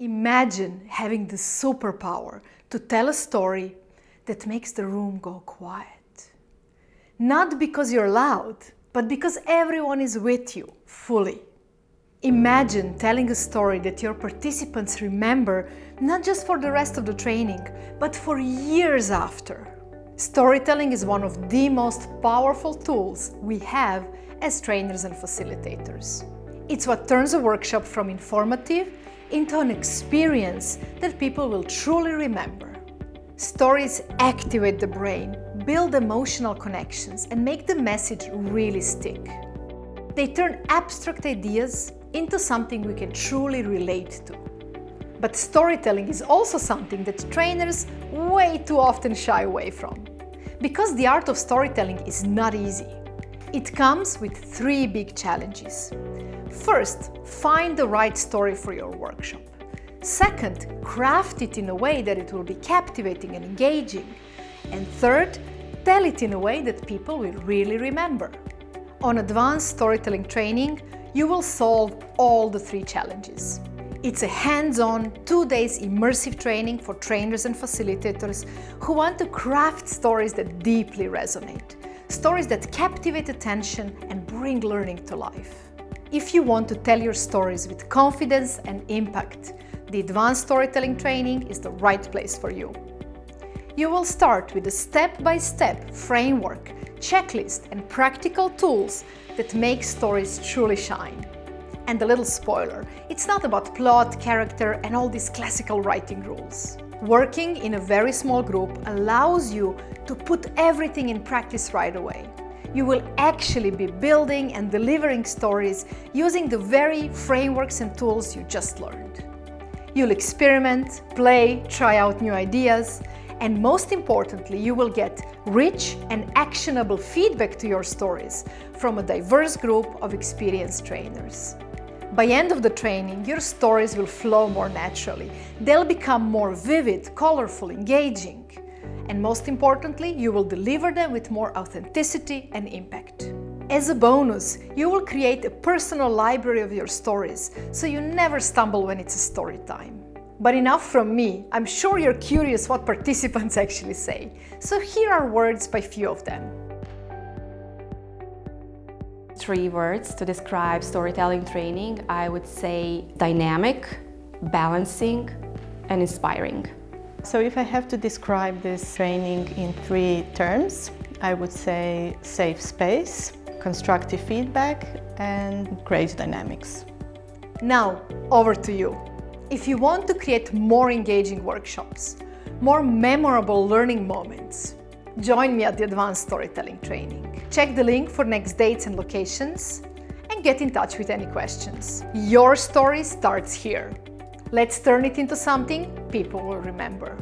Imagine having the superpower to tell a story that makes the room go quiet. Not because you're loud, but because everyone is with you fully. Imagine telling a story that your participants remember not just for the rest of the training, but for years after. Storytelling is one of the most powerful tools we have as trainers and facilitators. It's what turns a workshop from informative into an experience that people will truly remember. Stories activate the brain, build emotional connections, and make the message really stick. They turn abstract ideas into something we can truly relate to. But storytelling is also something that trainers way too often shy away from. Because the art of storytelling is not easy. It comes with 3 big challenges. First, find the right story for your workshop. Second, craft it in a way that it will be captivating and engaging. And third, tell it in a way that people will really remember. On advanced storytelling training, you will solve all the 3 challenges. It's a hands-on, 2 days immersive training for trainers and facilitators who want to craft stories that deeply resonate, stories that captivate attention and bring learning to life. If you want to tell your stories with confidence and impact, the Advanced Storytelling Training is the right place for you. You will start with a step-by-step framework, checklist, and practical tools that make stories truly shine. And a little spoiler, it's not about plot, character, and all these classical writing rules. Working in a very small group allows you to put everything in practice right away. You will actually be building and delivering stories using the very frameworks and tools you just learned. You'll experiment, play, try out new ideas, and most importantly, you will get rich and actionable feedback to your stories from a diverse group of experienced trainers. By end of the training, your stories will flow more naturally. They'll become more vivid, colorful, engaging. And most importantly, you will deliver them with more authenticity and impact. As a bonus, you will create a personal library of your stories, so you never stumble when it's a story time. But enough from me. I'm sure you're curious what participants actually say. So here are words by few of them. 3 words to describe storytelling training. I would say dynamic, balancing, and inspiring. So if I have to describe this training in 3 terms, I would say safe space, constructive feedback, and great dynamics. Now, over to you. If you want to create more engaging workshops, more memorable learning moments, join me at the Advanced Storytelling Training. Check the link for next dates and locations, and get in touch with any questions. Your story starts here. Let's turn it into something people will remember.